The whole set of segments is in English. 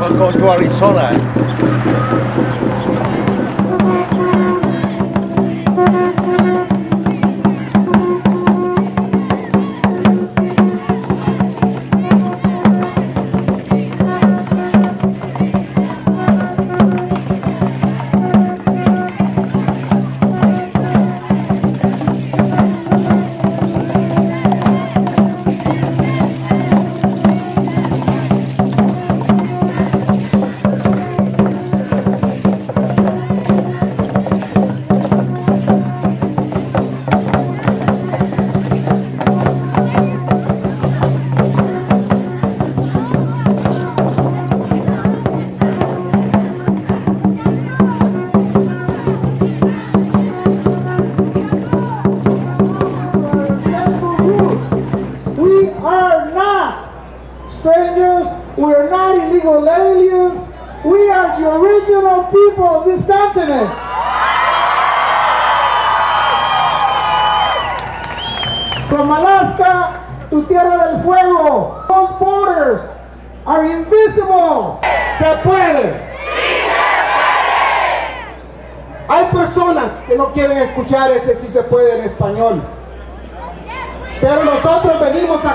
Welcome to Arizona. Strangers, we are not illegal aliens. We are the original people of this continent. From Alaska to Tierra del Fuego, those borders are invisible. Se puede. Hay personas que no quieren escuchar ese sí se puede en español. Pero nosotros venimos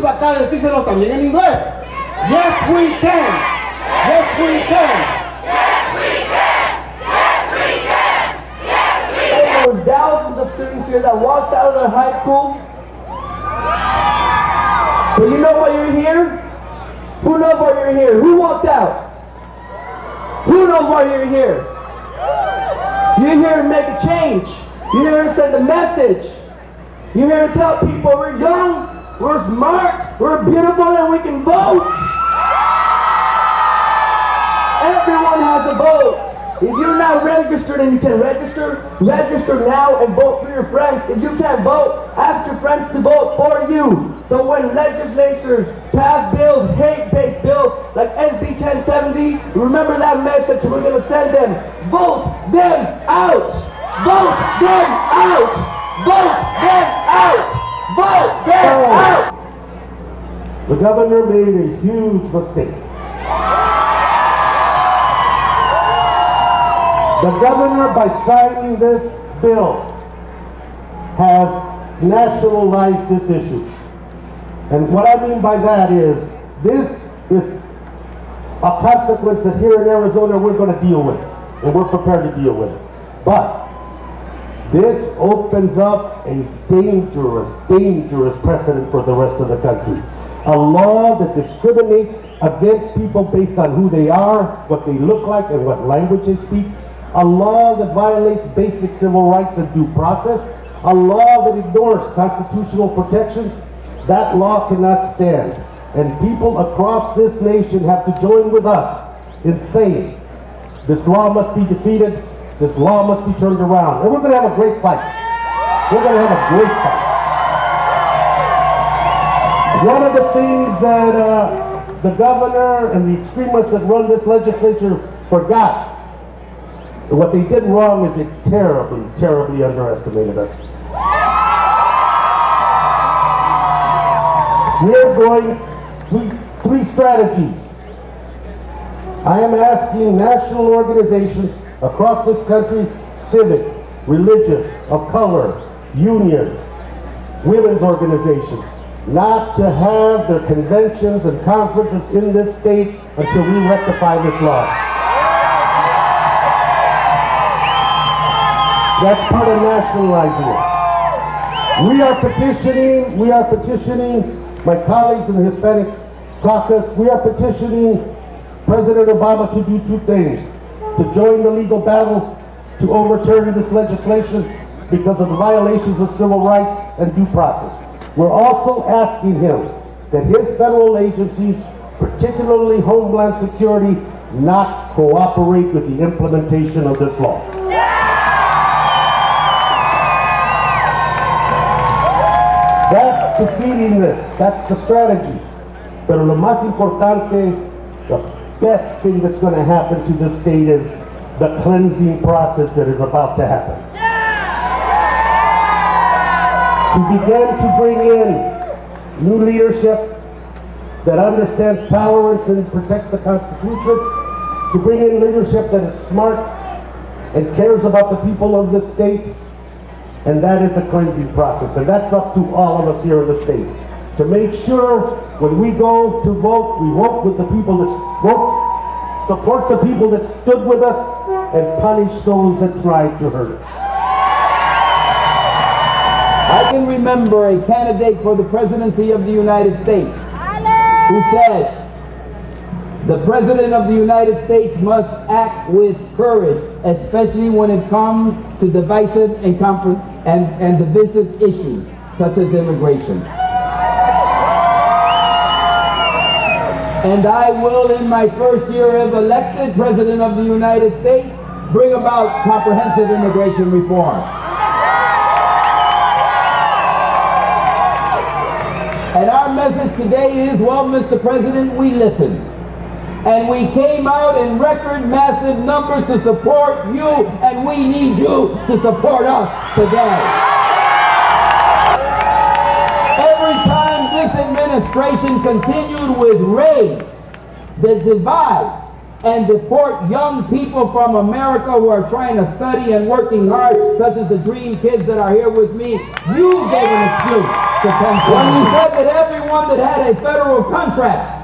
acá a decírselo también en inglés. Yes, we can. Yes, we can. Yes, we can. Yes, we can. Yes, we can. There was thousands of students here that walked out of their high schools. But you know why you're here? Who knows why you're here? Who walked out? Who knows why you're here? You're here to make a change. You're here to send a message. You're here to tell people we're young, we're smart, we're beautiful, and we can vote. Everyone has a vote. If you're not registered and you can register now and vote for your friends. If you can't vote, ask your friends to vote for you. So when legislatures pass bills, hate-based bills like SB1070, remember that message we're going to send them. Vote them out! Vote them out! Vote them out! Vote them out! The governor made a huge mistake. The governor, by signing this bill, has nationalized this issue. And what I mean by that is, this is a consequence that here in Arizona we're going to deal with, and we're prepared to deal with it. But this opens up a dangerous, dangerous precedent for the rest of the country. A law that discriminates against people based on who they are, what they look like, and what language they speak. A law that violates basic civil rights and due process. A law that ignores constitutional protections. That law cannot stand. And people across this nation have to join with us in saying this law must be defeated. This law must be turned around. And we're going to have a great fight. We're going to have a great fight. One of the things that the governor and the extremists that run this legislature forgot, what they did wrong is they terribly, terribly underestimated us. We're going three strategies. I am asking national organizations across this country, civic, religious, of color, unions, women's organizations, not to have their conventions and conferences in this state until we rectify this law. That's part of nationalizing it. We are petitioning my colleagues in the Hispanic caucus, we are petitioning President Obama to do two things: to join the legal battle, to overturn this legislation, because of the violations of civil rights and due process. We're also asking him that his federal agencies, particularly Homeland Security, not cooperate with the implementation of this law. That's defeating this. That's the strategy. Pero lo más importante, the best thing that's going to happen to this state is the cleansing process that is about to happen. To begin to bring in new leadership that understands tolerance and protects the Constitution, to bring in leadership that is smart and cares about the people of this state, and that is a cleansing process. And that's up to all of us here in the state, to make sure when we go to vote, we vote with the people that vote, support the people that stood with us, and punish those that tried to hurt us. I can remember a candidate for the presidency of the United States who said, the President of the United States must act with courage, especially when it comes to divisive and divisive issues, such as immigration. And I will, in my first year as elected President of the United States, bring about comprehensive immigration reform. And our message today is, well, Mr. President, we listened. And we came out in record massive numbers to support you, and we need you to support us today. Every time this administration continued with raids that divides and deport young people from America who are trying to study and working hard, such as the Dream Kids that are here with me, you gave an excuse to Pennsylvania. When you said that everyone that had a federal contract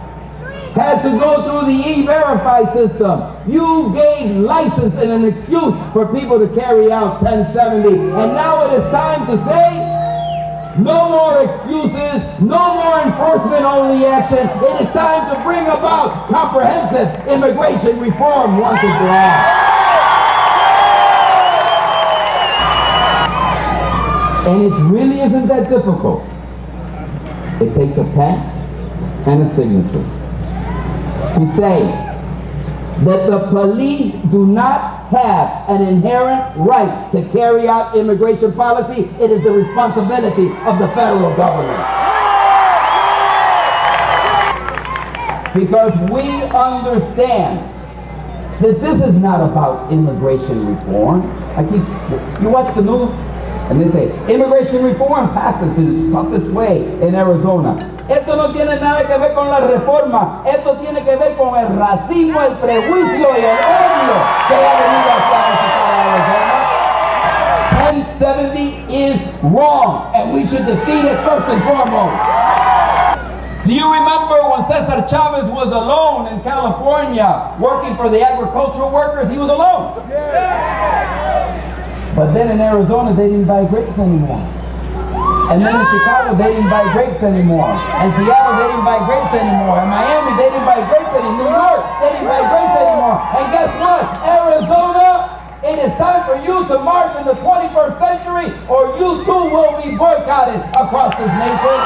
had to go through the E-Verify system, you gave license and an excuse for people to carry out 1070. And now it is time to say, no more excuses, no more enforcement-only action. It is time to bring about comprehensive immigration reform once and for all. And it really isn't that difficult. It takes a pen and a signature to say that the police do not have an inherent right to carry out immigration policy. It is the responsibility of the federal government. Because we understand that this is not about immigration reform. You watch the news and they say, immigration reform passes and it's tough this way in Arizona. Esto no tiene nada que ver con la reforma, esto tiene que ver con el racismo, el prejuicio y el odio que ha venido hacia Arizona. 1070 is wrong, and we should defeat it first and foremost. Do you remember when Cesar Chavez was alone in California working for the agricultural workers? He was alone. But then in Arizona, they didn't buy grapes anymore. And then in Chicago, they didn't buy grapes anymore. In Seattle, they didn't buy grapes anymore. In Miami, they didn't buy grapes anymore. New York, they didn't buy grapes anymore. And guess what? Arizona, it is time for you to march in the 21st century, or you too will be boycotted across this nation.